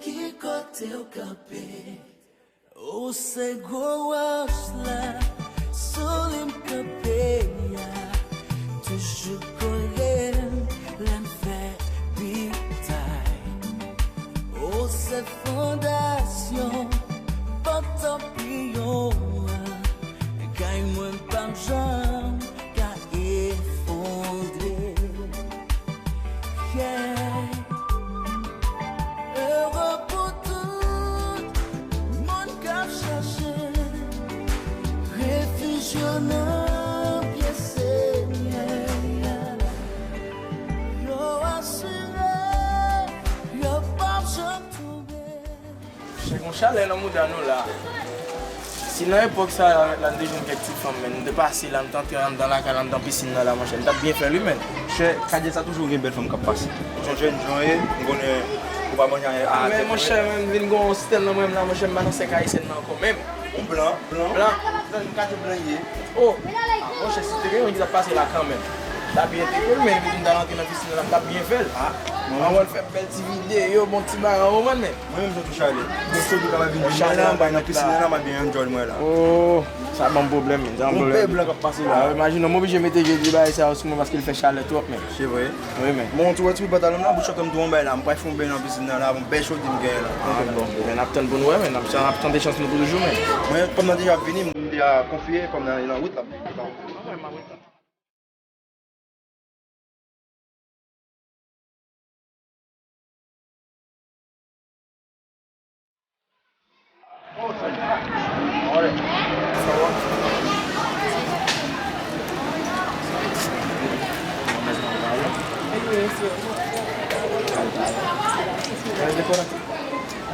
ki kote ou kape, ou se gwo wash la, solim kape ya, toujou kolen, len fe bitay, ou se fondasyon, poto piyon, kay mwen panjan, ka efondre, yeah. Chalet dans nous là. Si dans l'époque ça, la déjà une petite femme, mais de passer là, dans la calme dans la piscine là, mon cher, t'as bien fait lui-même. Chez Kadje, ça toujours une belle femme qui passe. Son jeune joyeux, on va manger à mais mon cher, même vient gon style là, même là, mon cher, maintenant c'est caïsien quand même. Blanc. Un cadre blanc. Oh, mon cher, si tu veux, on dit ça passer là quand même. T'as bien été cool, mais il vient d'entrer dans la piscine là, t'as bien fait. On va faire belle petite vidéo, mon petit bar, on va mettre. Moi-même, je suis allé. Je suis allé dans la piscine, je suis bien enjoy moi là. Oh, ça a un problème. Mon père blanc qui passe là. Imagine, moi, je mettais des débats ici parce qu'il fait chalet trop. C'est vrai. Oui, mais. Bon, tu vois, tu peux pas là, je suis comme tout le monde là, je suis bien dans la piscine là, je suis belle chose de me gagner là. Bon, on a peut-être bonne ouais, mais on a peut-être des chances pour le jour. Moi, comme on a déjà venu, on a déjà confié comme dans la route là.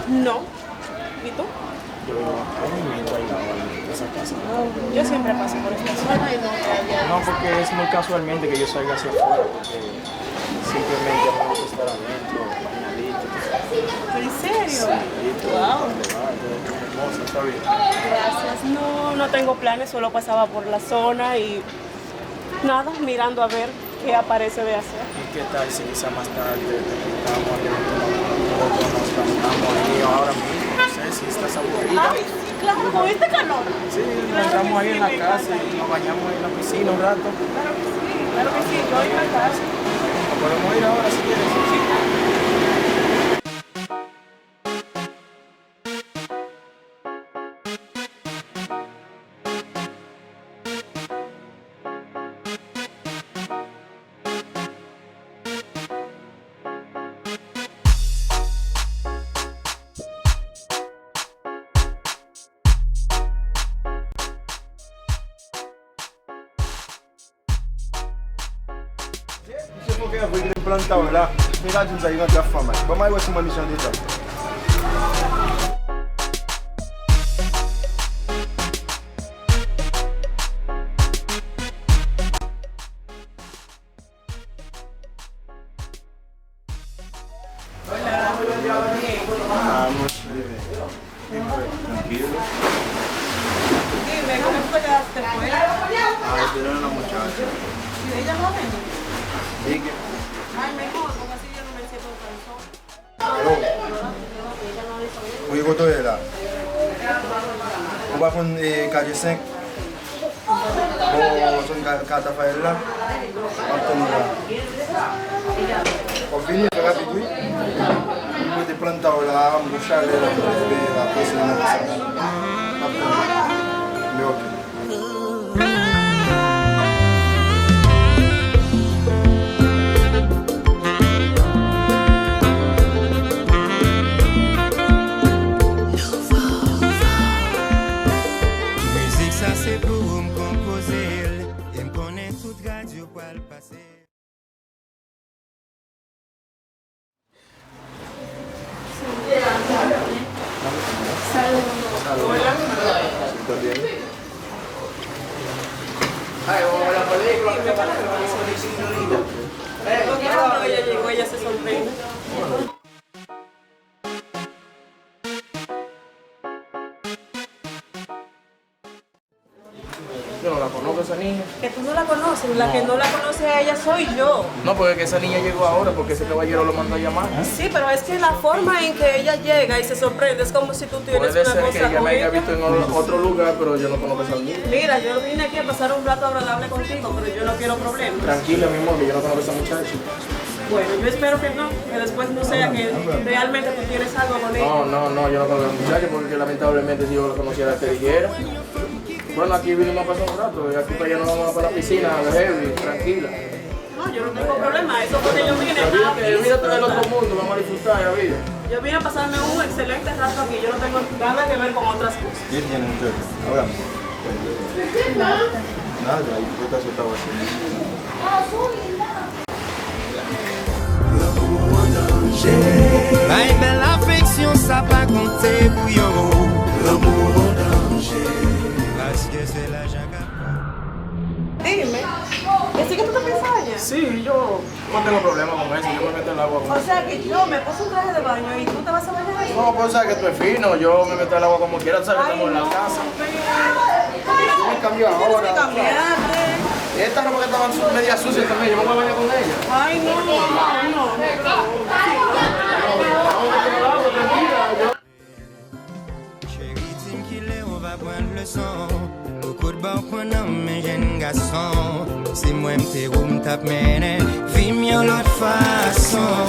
No. ¿Y tú? Yo siempre paso por esta zona y no. No, porque es muy casualmente que yo salga hacia afuera, porque simplemente vamos a estar adentro, bañadito. ¿En serio? Sí, Wow. está bien. Gracias. No tengo planes, solo pasaba por la zona y nada, mirando a ver qué aparece de hacer. ¿Y qué tal si quizá más tarde terminamos ahí ahora mismo? No sé si estás aburrida. Ay, sí, claro, con este calor. Sí, nos entramos ahí en la casa y nos bañamos en la piscina un rato. Claro que sí, yo voy a la casa. Podemos ir ahora si quieres. Se for gen vwe gen planta ou la, men la din sa yi rentre a fama. Ba may wè si mwen misyon de ta. Tranquilo. Dime, ¿cómo quedaste fuera? Pero una muchacha. ¿Y ella no viene? Diga. Ay, mejor, porque así yo no me siento cansado. Ou yi koto e la. Ou ba kon Kadje 5. Bon, son kata fayel la. Anton la. Ou vini fè rapid oui. Mwen te planta ou la, mwen chale la, mwen la pose nan la. Me ok. Cuando ella llegó, ella se sonrió. Yo no la conozco esa niña. Que tú no la conoces, la No. que no la conoce a ella soy yo. No, porque que esa niña llegó ahora porque ese caballero lo mandó a llamar. Sí, pero es que la forma en que ella llega y se sorprende es como si tú tienes Puede una ser que cosa ella con la haya ella. visto en otro lugar, pero yo no conozco a esa niña. Mira, yo vine aquí a pasar un rato agradable contigo, pero yo no quiero problemas. Tranquila, mi amor, que yo no conozco a esa muchacha. Bueno, yo espero que no, que después no sea que realmente tú tienes algo con ella. No, yo no conozco a esa muchacha porque lamentablemente si yo la conociera te dijera. Bueno, aquí vinimos a pasar un rato, y aquí para allá nos vamos para la piscina, de heavy, tranquila. No, yo no tengo problema, eso porque yo vine a Olvídate del otro mundo, vamos a disfrutar la vida. Yo vine a pasarme un excelente rato aquí, yo no tengo nada que ver con otras cosas. ¿Qué tienen ustedes? Ahora. Nada, ahí tú estás sentado así. Bay belle affection, ça pas compter pour yo. L'amour en danger. Parce que c'est la jaga. Dime, ¿que sí que tú te piensas? Sí, yo no tengo problema con eso, yo me meto en el agua. O sea que yo me puse un traje de baño y tú te vas a bañar ahí. No, pues sabes que tú es fino, yo me meto en el agua como quiera, sabes que estamos en la casa. Yo me cambio Tienes que ahora. cambiarte. Y esta ropa que estaban media sucia también, yo me voy a bañar con ella. Ay, no. Chérie, Tim Killer, on va prendre le son. Beaucoup de bons pour nous, mes jeunes garçons. Si moi m'te roum tap mené, film yon l'autre façon.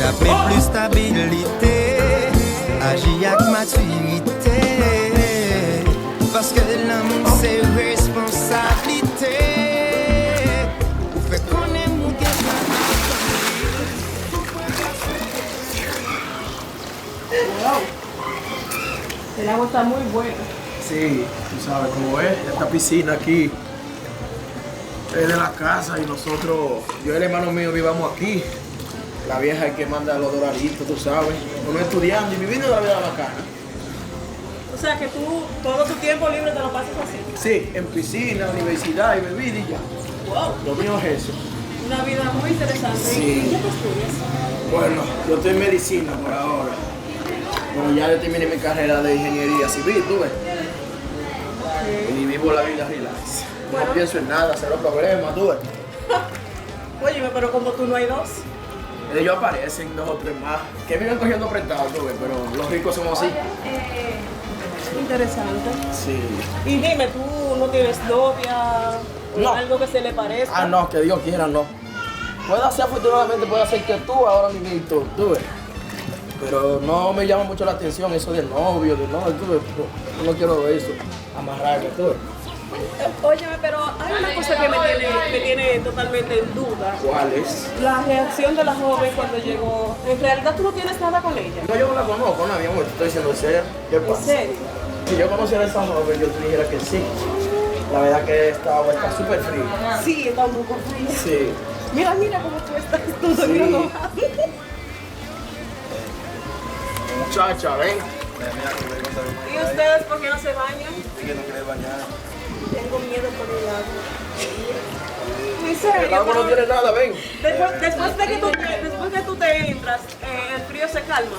D'après plus stabilité, agis avec maturité. Parce que l'amour c'est responsabilité. Ou fait qu'on aime ou qu'est-ce El agua está muy buena. Sí, tú sabes cómo es, esta piscina aquí es de la casa y nosotros, yo y el hermano mío vivamos aquí. La vieja es que manda los doraditos, tú sabes. Uno estudiando y viviendo la vida bacana. O sea que tú todo tu tiempo libre te lo pasas así. Sí, en piscina, universidad y bebida y ya. Wow, Lo mío es eso. una vida muy interesante. Sí. ¿Y qué tú estudias? Bueno, yo estoy en medicina por ahora. Bueno, ya yo terminé mi carrera de ingeniería civil, tú ves. Y vivo la vida relax. Bueno. No pienso en nada, cero problemas, tú ves. Óyeme, pero como tú no hay dos. Ellos aparecen 2 o 3 más, que viven cogiendo prestados, tú ves, pero los ricos somos así. Interesante. Sí. Y dime, ¿tú no tienes novia? ¿O No. algo que se le parezca? Ah, no, que Dios quiera, no. Puede ser afortunadamente, puede ser que tú ahora mismo, tú ves. Pero no me llama mucho la atención eso de novio, de no, tú ves, no quiero eso, amarrarme, tú ves. Óyeme, pero hay una cosa que me tiene totalmente en duda. ¿Cuál es? La reacción de la joven cuando llegó. En realidad tú no tienes nada con ella. No, yo no la conozco, nadie, amor, te estoy diciendo en serio. ¿Qué ¿En pasa? serio? Si yo conociera a esa joven, yo te dijera que sí. La verdad que esta agua está súper fría. Sí, está un poco fría. Sí. Mira cómo tú estás. Tú Sí. enojada. Muchacha, ven. Mira, que le contar. ¿Y ustedes por qué no se bañan? Es que no quiere bañar. Tengo miedo por el agua. En El serio, agua no pero tiene nada, ven. después de que tú te entras, el frío se calma.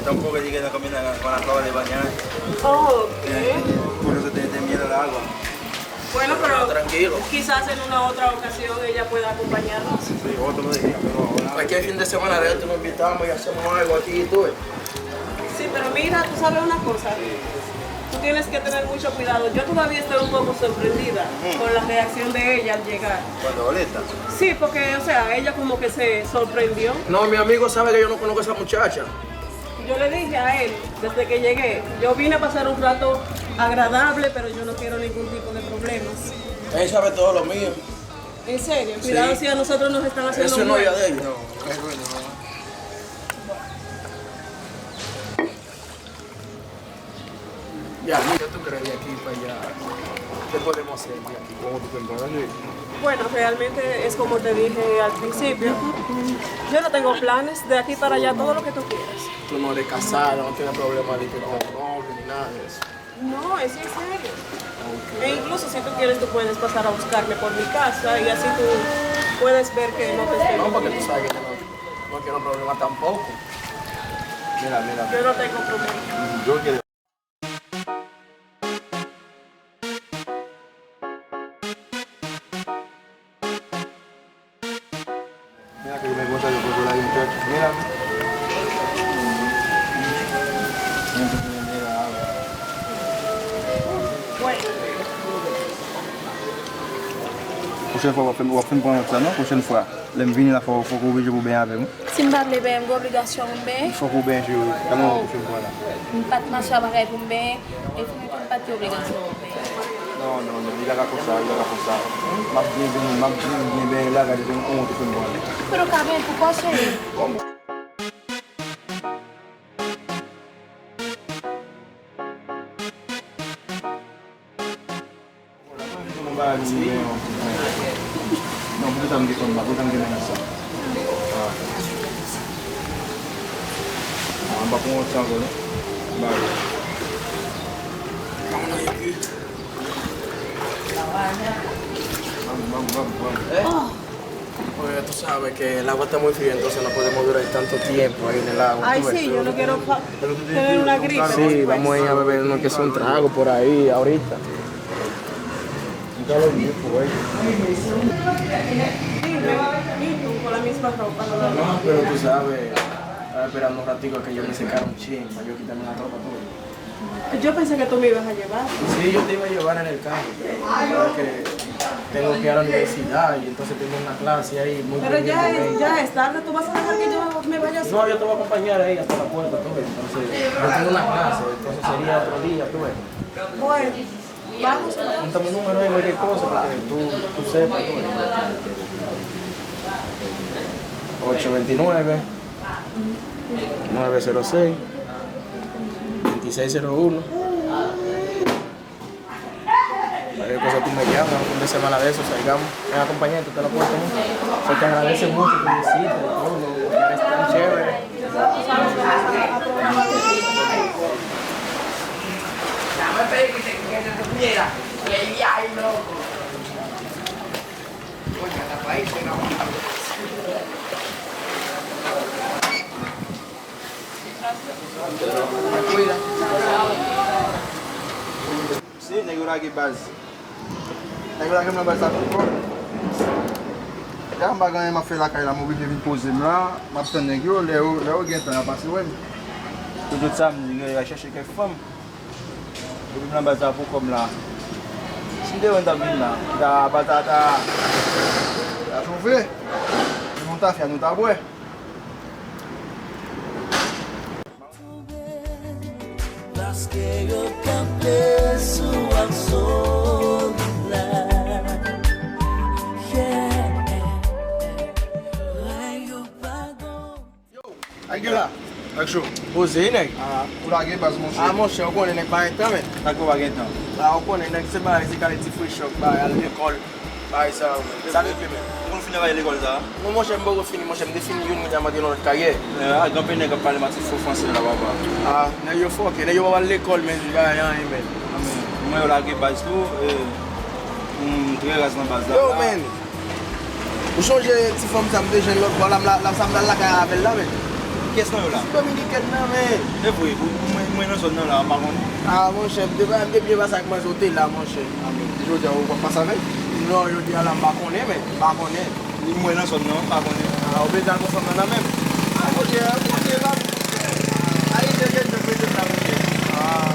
Tampoco llegué a caminar con la ropa de bañar. Oh, Por eso te miedo el agua. Bueno, pero Tranquilo. quizás en una otra ocasión ella pueda acompañarnos. Sí, otro lo dije, pero ahora. Cualquier fin de semana de esto nos invitamos y hacemos algo aquí, tú ves. Sí, pero mira, tú sabes una cosa. Tú tienes que tener mucho cuidado. Yo todavía estoy un poco sorprendida con la reacción de ella al llegar. Cuando boleta. Sí, porque, o sea, ella como que se sorprendió. No, mi amigo sabe que yo no conozco a esa muchacha. Yo le dije a él, desde que llegué, yo vine a pasar un rato agradable, pero yo no quiero ningún tipo de problemas. Él sabe todo lo mío. En serio, cuidado si a nosotros nos están haciendo Eso es mal. novia de ella. No, es bueno. Ya, mira, tú crees de aquí para allá. ¿Qué podemos hacer de aquí? ¿Cómo tú te enteras? Bueno, realmente es como te dije al principio. Yo no tengo planes de aquí para allá, todo lo que tú quieras. Tú no eres casada, no tienes problemas de que con novio ni nada de eso. No, es en serio. E incluso si tú quieres, tú puedes pasar a buscarme por mi casa y así tú puedes ver que no te estoy No, porque tú mintiendo. sabes que yo no quiero problemas tampoco. Mira. Yo no tengo problema. Yo quiero. prochaine fois, on va faire prendre ça, non? Prochaine fois. Les venir là, faut que vous jouez bien avec moi. Si je ne vais pas obligation Il faut que vous bien jouer. Comment vous faites pour là? je ne vais pas marcher pareil pour me et il faut que je pas d'obligation. Non, il a comme ça, Ma bien là, regardez, on te fait moi. Mais quand même, pourquoi c'est? Non, potete anche con ça. On va prendre ça, là. Vamos. Oye, tú sabes que el agua está muy fría, entonces no podemos durar tanto tiempo ahí en el agua. Ay, ¿tú ves? sí, yo no quiero tener una gripe. Sí, después. vamos a ir a beber uno que sea un trago por ahí ahorita. Dime, y tú con la misma ropa, no, No, pero tú sabes, estaba esperando un ratico a que yo me secara un chin para yo quitarme la ropa todo. Yo pensé que tú me ibas a llevar. Sí, yo te iba a llevar en el carro, pero la verdad es que tengo que ir a la universidad y entonces tengo una clase ahí muy Pero ya pendiente. es tarde, tú vas a dejar que yo me vaya sola. No, yo te voy a acompañar ahí hasta la puerta, tú ves. Entonces, yo tengo una clase, entonces sería otro día, tú ves. Bueno, vamos. Póntame un número ahí, cualquier cosa, para que tú sepas, tú ves. 829 906 2601. Cualquier cosa tú me llamas, un fin de semana de eso, salgamos. Ven acompañante, te lo puedo tener. Se te agradece mucho tu visita y todo, porque eres tan chévere. Cuida. Si, negura ki baz. Negura ki mwen baz sa pou. Ya mba ganyen ma fe la kay la mou vin pose mla, ma pten negyo, le ou gen tan apase wèm. Tout sa mwen a chèche kek fòm. Mwen mwen baz sa pou kom la. Si de wèn ta vin la, ta batata, ta chouve, mwen ta fya nou ta bwe. Las que yo canté sua soledad. Ake la, ak chou. Pose yi nèg. Ou la gen baz moun chou. Ah, mon cher, on connaît nèg ba etan men. Ak ou bagen tan. Ah, on connaît nèg se ba zi kale ti free shop ba al l'école. Ba ça. Ça le fait men. Moun fini va l'école ça. Non, mon cher, m'bo fini, mon cher, m'defini yon m'a demandé notre carrière. A gampe nèg a parle mati fo français la baba. Ah, nèg yo fò, nèg yo va à l'école men, ba yan men. Amen. Mwen yo la gen baz tou, tre raz nan baz la. Yo men. Ou changer ti femme ça me déjà l'autre, voilà la ça me la ka avec là men. Kes nan yo la? Dominicaine nan men. E vwe, mwen nan son nan la, maron. Ah, mon cher, depuis pas ça que moi hôtel là, mon cher. Amen. Yo di a ou pa pas avec? Non, yo di ala m'a connaît men, pas connaît. Mwen nan son nan, pa konen. Ah, on peut dans le femme nan même. Ah, mon cher, là. Allez, je fais de la musique. Ah.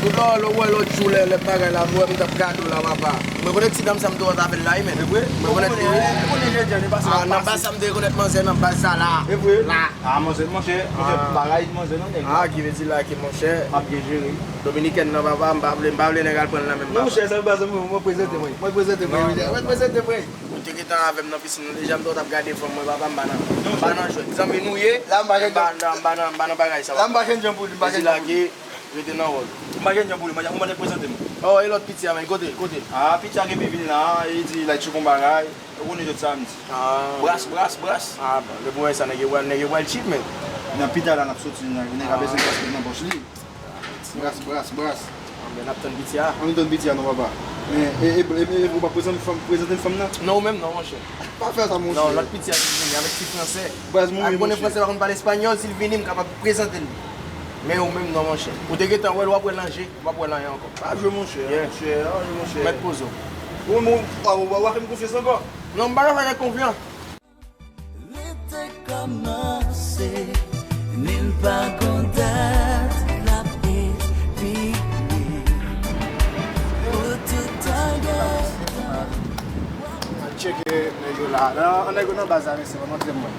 Tout là, l'autre jour, les bagages là, moi, je me gâteau là, papa. Je connais si dame ça me doit avec là, mais. E vwe? Je connais. Ah, non, pas ça me déconne manger, non, pas ça là. E vwe? Là. Ah, manje bagay manje nan nèg. Ah, qui veut dire là, qui mon cher. A bien géré. Dominicaine, non, papa, m'bable négal prendre la même. Mon cher, ça base moi présenter moi. Moi présenter moi. Moi présenter moi. Tu qui t'en avec dans piscine, déjà me doit regarder from moi, papa m'bana. M'bana jouer. Zami nouye. La bagay M'bana bagay ça. La bagay jamboul, bagay Là qui j'étais dans rôle. bagay jamboul, on va présenter moi. Oh, et l'autre petit avec côté. Ah, piti a gen vin la, il dit la chou kon bagay. On est de samedi. Ah. Bras. Ah, bon, le boy ça n'est pas cheap mais. Nan pita la nap soti nan a bezen paske nan poch li. Bras. On a tant petit ah. On don biti an baba. Mais vous pas présenter femme nan? Non même non mon cher. Pas faire ça mon cher. Non, l'autre petit avec petit français. Bras mon. Ah, connaît français par contre parle espagnol, s'il vient capable présenter. Mais ou même non mon cher. Ou te que ouais, ou après langer, ou après langer encore. Ah, je mon cher. Mon cher. Mettre pause. Ou va me confiance encore. Non, pas avec confiance. L'été commencé, nul pas contact, la paix, puis pour tout un gars. là. On est dans bazar ici, on montre moi.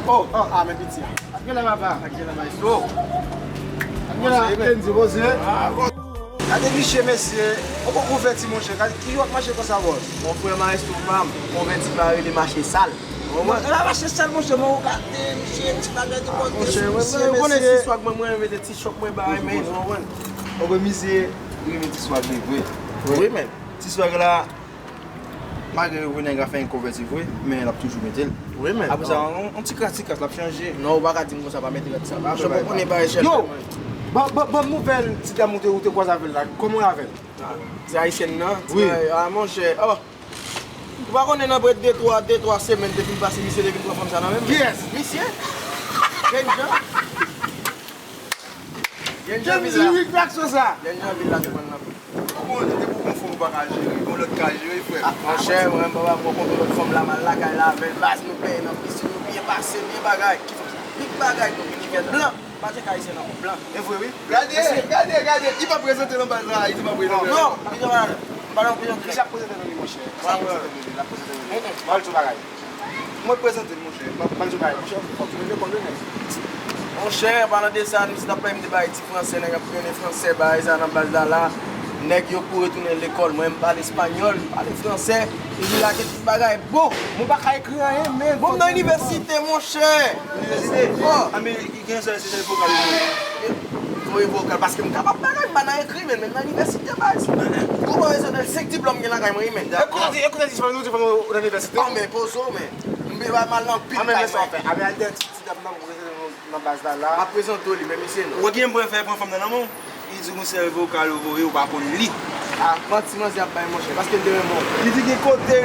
Oh, ah mais petit. Aqui là va. Aqui là mais so. Aqui là, entendi você. Cadê biche monsieur? On peut convertir mon cher. Qui joue marcher comme ça voix? Mon frère maestro femme, converti par les marchés sales. La marché sale mon cher, mon regardez, monsieur, petit bagage de Mon cher, on est si soit que moi mettre des petits chocs moi bah mais on va miser, il met petit soir oui. oui même. Petit soir là malgré vous n'avez fait un converti oui, mais elle a toujours mettre. Oui même. Après ça on petit critique l'a changer. Non, on va pas dire que ça va mettre ça. Je peux connais pas échelle. Yo. Bon nouvelle, tu t'as monté où tu quoi avec là? Comment avec? C'est haïtienne non? Oui. Ah mon cher. Oh. Tu vas connaître dans 2-3 semaines de film passer monsieur de film comme ça non même? Yes. Monsieur. Quel genre? Quel musique back sur ça? Il y a une ville là de maintenant. Comment on dit pour confondre bagage, pour l'autre cas, frère. Mon cher, moi papa pour contre l'autre femme là mal là qu'elle la veille base nous paye dans piscine nous bien passer bien bagaille. Big bagaille donc qui vient blanc. Pas de haïtien non blanc. Et vous oui? Regardez, il va présenter dans bazar, il va présenter. Non, il va pas présenter. Il a présenté mon cher. Mal tout bagaille. Moi présenter mon cher. Mal tout bagaille. Mon cher, faut que tu me connaisses. Mon cher, pendant des années, si tu n'as pas aimé des français, tu as appris français, tu as dans base là. Nèg yo pour retourner à l'école, moi je parle espagnol, parle français, et je là que petit bagage bon, moi pas écrire rien mais bon dans l'université mon cher. Université. Oh, américain ça c'est vocal. Oui, vocal parce que je suis capable de pas écrire mais dans l'université base. Comment ça dans 5 diplômes que là quand même. Écoutez, tu vas nous à l'université. Non mais poso mais je vais mal dans pile. Ah mais ça fait. Avec Albert, tu dans base là. Ma présente lui mais monsieur. Ou bien pour faire pour femme dans l'amour. Il dit que c'est vocal ou pas pour lui. Ah, pratiquement c'est pas mon cher parce que de mon. Il dit qu'il côté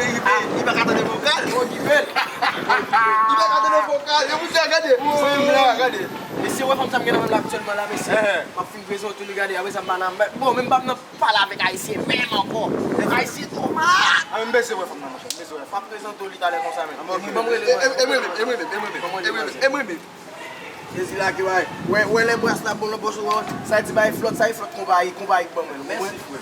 il va garder le vocal. Oh, il va garder le vocal. Et vous regardez. Mais si on fait ça même là actuellement là mais c'est ma fin présent tout regarder avec ça bon même pas parler avec haïtien même encore. Les haïtiens trop mal. Ah même baisser ouais femme mon cher. Baisser ouais. Pas présent tout l'Italie comme ça même. Je là qui ouais les brasses là pour le boss ça dit bah il flotte combat bon merci frère.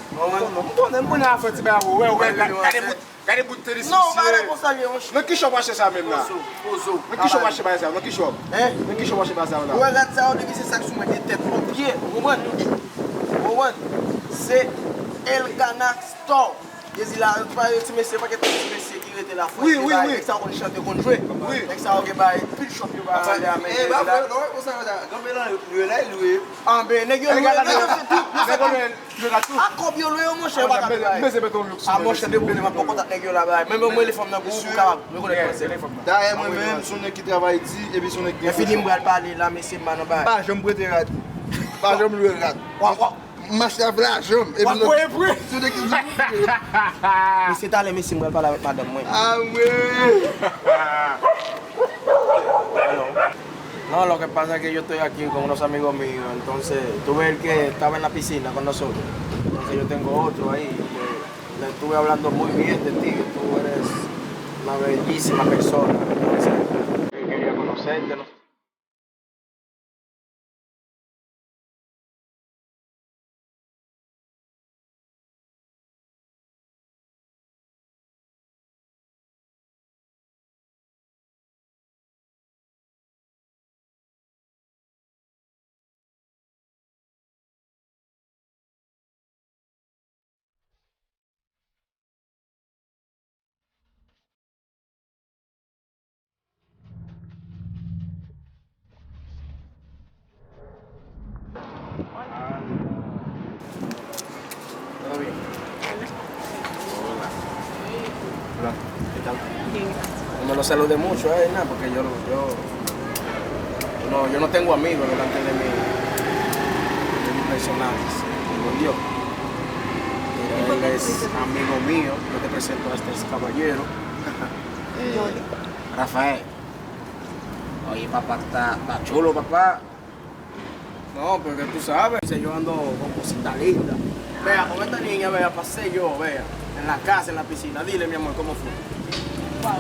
On a fait petit baou ouais regardez bout de non on va comme ça on qui chope acheter ça même là. Pozo. Qui chope acheter ça, qui chope. Hein? Qui chope acheter ça là. Ouais regarde ça on dit c'est ça sous mes têtes au pied. Vous c'est El Gana Store. Je dis là pas petit monsieur pas que petit monsieur qui était là. Oui. Ça on chante qu'on joue. Oui. Avec ça on va pile shop yo va aller à mais. Bah non, on ça là. Comme là loué. Ah ben nèg yo tout. Ah combien loué mon cher pas mais c'est béton luxe. Ah mon cher de bonne m'a pas contact nèg yo là-bas. Même moi les femmes dans groupe capable. Me connaître c'est les femmes. D'ailleurs moi même son équipe travaille ici et puis son équipe. Mais fini me parler là mais c'est pas non ba. Pas je me prêter rat. Pas je me louer rat. Marche à la jambe et puis son équipe. Mais c'est allé mais c'est me parler avec madame moi. Ah oui. No, lo que pasa es que yo estoy aquí con unos amigos míos, entonces tuve el que estaba en la piscina con nosotros, entonces yo tengo otro ahí, que le estuve hablando muy bien de ti, que tú eres una bellísima persona, entonces quería conocerte. No sé. ¿Todo bien? Hola. ¿Qué tal? No me lo saludé mucho, nada, porque yo no tengo amigos delante de mis personajes. Con Dios. Él es amigo mío, yo te presento a este caballero. Rafael. Oye, papá, está chulo, papá. No, porque tú sabes, yo ando con cositas lindas. Vea, con esta niña, vea, pasé yo, vea, en la casa, en la piscina. Dile, mi amor, ¿cómo fue? Wow,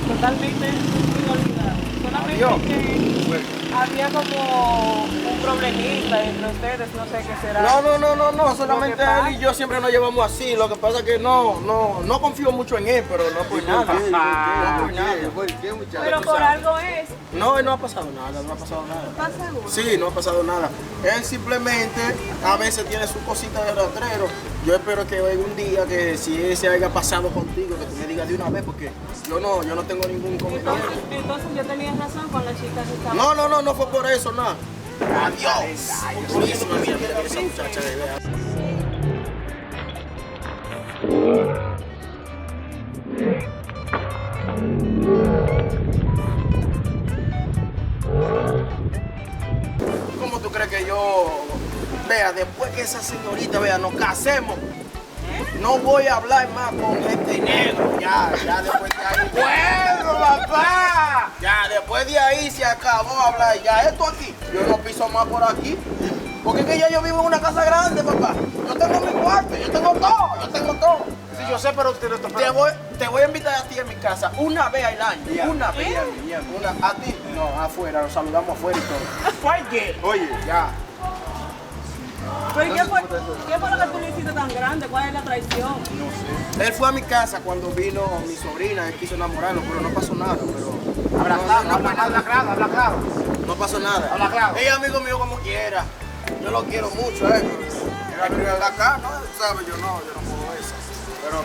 totalmente muy olvidado. Solamente que había como un problemita entre ustedes, no sé qué será. No, solamente Lo que pasa- él y yo siempre nos llevamos así. Lo que pasa es que no confío mucho en él, pero no por nada. No por nada. ¿Por qué, muchacho? Pero por algo es. No, él no ha pasado nada, no ha pasado nada. ¿Estás seguro? Sí, no ha pasado nada. Él simplemente a veces tiene su cosita de rastrero. Yo espero que algún día que si él se haya pasado contigo, que tú me digas de una vez, porque yo no tengo ningún comentario. Entonces yo tenía razón con la chica que estaba. No fue por eso, nada. Adiós. Buenísima, mira esa muchacha de verdad. ¿Cómo tú crees que yo, vea, después que esa señorita, vea, nos casemos, no voy a hablar más con este negro? Ya después de ahí. ¡Bueno, papá! Ya, después de ahí se acabó hablar. Ya, esto aquí, yo no piso más por aquí. Porque es que ya yo vivo en una casa grande, papá. Yo tengo mi cuarto, yo tengo todo. Sí, yo sé, pero usted no está Te voy a invitar a ti a mi casa una vez al año. Ya. Una vez al año. ¿A ti? No, afuera, nos saludamos afuera y todo. Oye, Ya. ¿Pero qué fue lo que tú le hiciste tan grande? ¿Cuál es la traición? Él fue a mi casa cuando vino mi sobrina, él quiso enamorarlo, pero no pasó nada. Pero habla claro. no pasó nada. Habla claro. Ella es amigo mío como quiera. Yo lo quiero mucho, Era amigo de acá, ¿no? ¿Sabes? Yo no puedo eso. Pero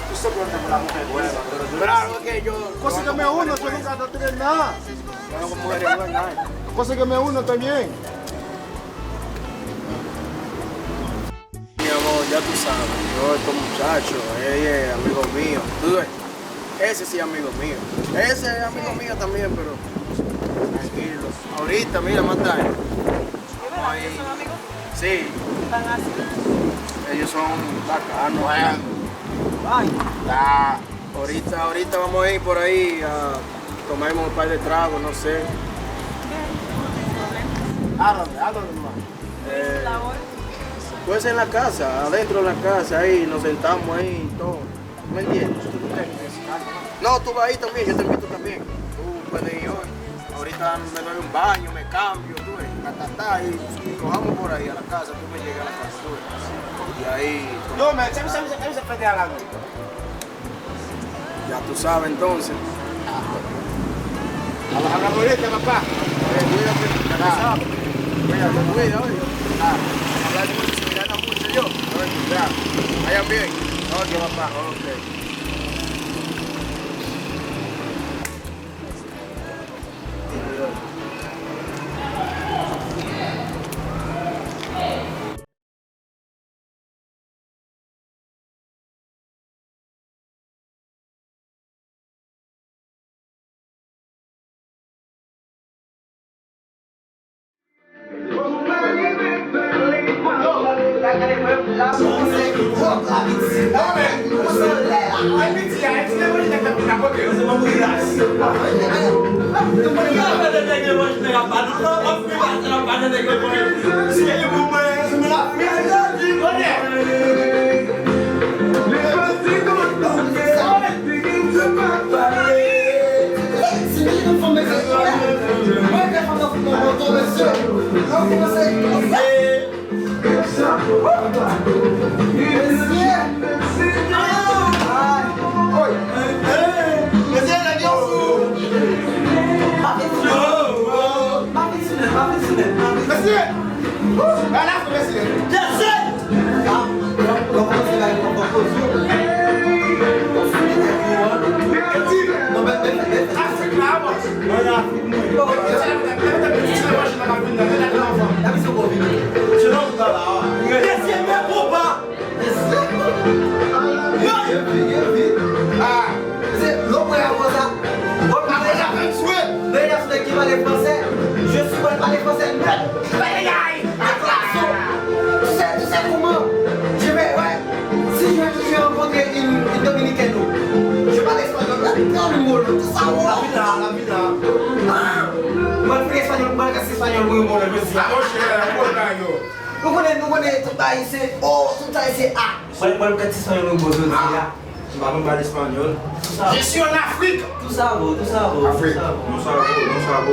tú siempre andas con la mujer buena. Pero algo que yo... Cosa que me uno, tú nunca no tienes nada. Yo no como mujeres buenas, nada. Cosa que me uno también. Mi amor, ya tú sabes, yo estos muchachos, ella es amigo mío. Tú ves, ese sí es amigo mío. Ese es amigo mío también, pero tranquilo. Ahorita, mira, más tarde. ¿Es verdad que son amigos Sí, tan así? ellos son bacanos. Ahorita vamos a ir por ahí a tomarnos un par de tragos, no sé. Háblame nomás. La hora. Puede ser en la casa, adentro de la casa, ahí nos sentamos ahí y todo. ¿Me entiendes? No, tú vas ahí también, yo te invito también. Tú puedes ir hoy. Ahorita me doy un baño, me cambio, tú ves, y cojamos por ahí a la casa, tú me llegas a la casa, tú ves. Y ahí, No, me se frente hablando. ya tú sabes entonces. Habla bonita, papá. Cuídate, ya tú sabes. Cuida, oye. Hablar mucho, se me mucho yo. Ya, vayan bien. Ok, papá, ok. Mwen parle espagnol. Je suis en Afrique. Tout ça vaut. Afrique. Non sabo.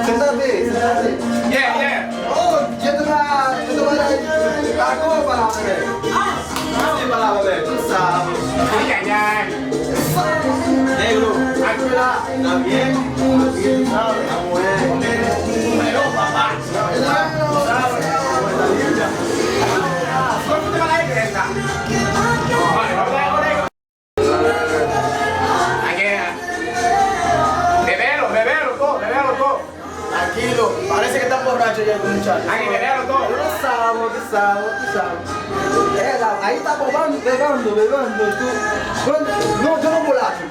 Sentate. Yeah. Oh, yo te voy a dar como para beber. Sí, para beber, tú sabes. Ay. Negro, tranquila, está bien. Bien, ¿sabes? Estamos bien. Pero papá. ¿Cómo te va la iglesia? Vale, vamos a ver. Bebelo todo. Tranquilo, parece que está borracho ya el muchacho. Aquí, bebelo todo. Tú sabes. Ahí está bebando tú. Bueno, no, yo no volacho.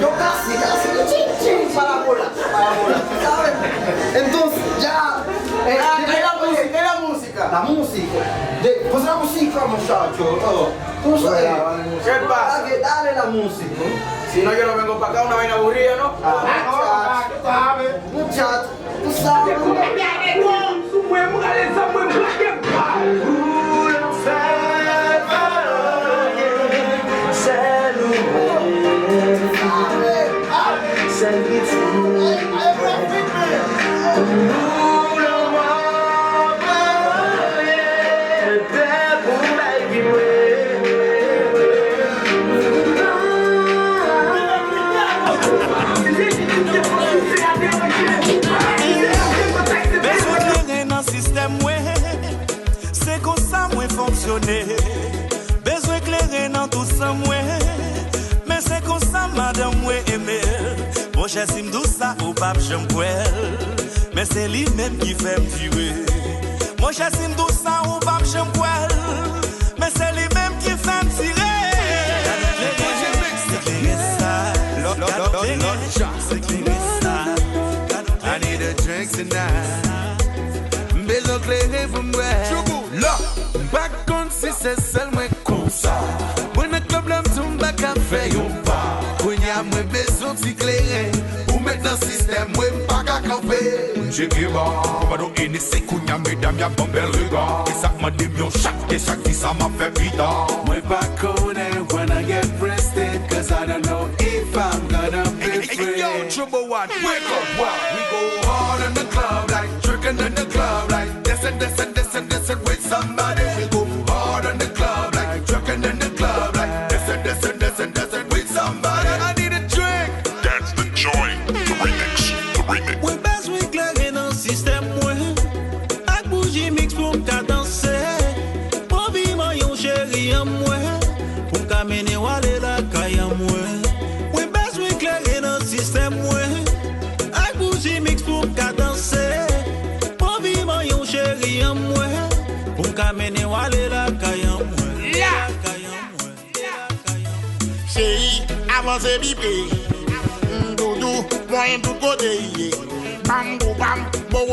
Yo casi, chin, para volar, ¿sabes? Entonces, ya. ¿Qué música? La música. Pues la música, muchacho. Tú sabes. ¿Qué pasa? Dale la música. Si no, yo no vengo para acá, una vaina aburrida, ¿no? Muchacho, tú sabes. Besoin éclairer dans tout ça, mais c'est comme ça, madame, moi, aimer. Mon cher, si m'dou ça, au pape, j'aime mais c'est lui-même qui fait me tuer. Mon cher, si m'dou ça, au pape, j'aime mais c'est lui-même qui fait me tirer. I need a drink tonight. Besoin éclairer pour moi. Là, back on si c'est seulement comme ça. Pour le club, l'homme tombe back à faire yon pas. Pour y a moins besoin d'éclairer. Pour mettre dans le système, moi, pas qu'à camper. J'ai qui va, pas d'eau initié, kounya, mesdames, y'a bon bel regard. Et ça m'a dit, chaque vie, ça m'a fait vita. Moi, pas connaître when I get breasted. Cause I don't know if I'm gonna be free. Yo, trouble one, wake up, wow. We go hard in the club, like tricking in the club, like this and with somebody. We go hard in the club, like tricking in the club, like this and with somebody. I need a drink. That's the joint, the remix. Oui, besoin éclairer dans le système, moi. Ak bougie mix pour m'ka danser. Pour vivre yon chéri en moi. Pour m'ka mener aller la caille en moi. Oui, besoin éclairer dans le système, moi. Ak bougie mix pour m'ka danser. Pour vivre yon chéri en moi. Pour m'ka mener aller la caille en moi. Chéri, avancez bipé. Doudou, moi un tout côté. Bam, bam, bon,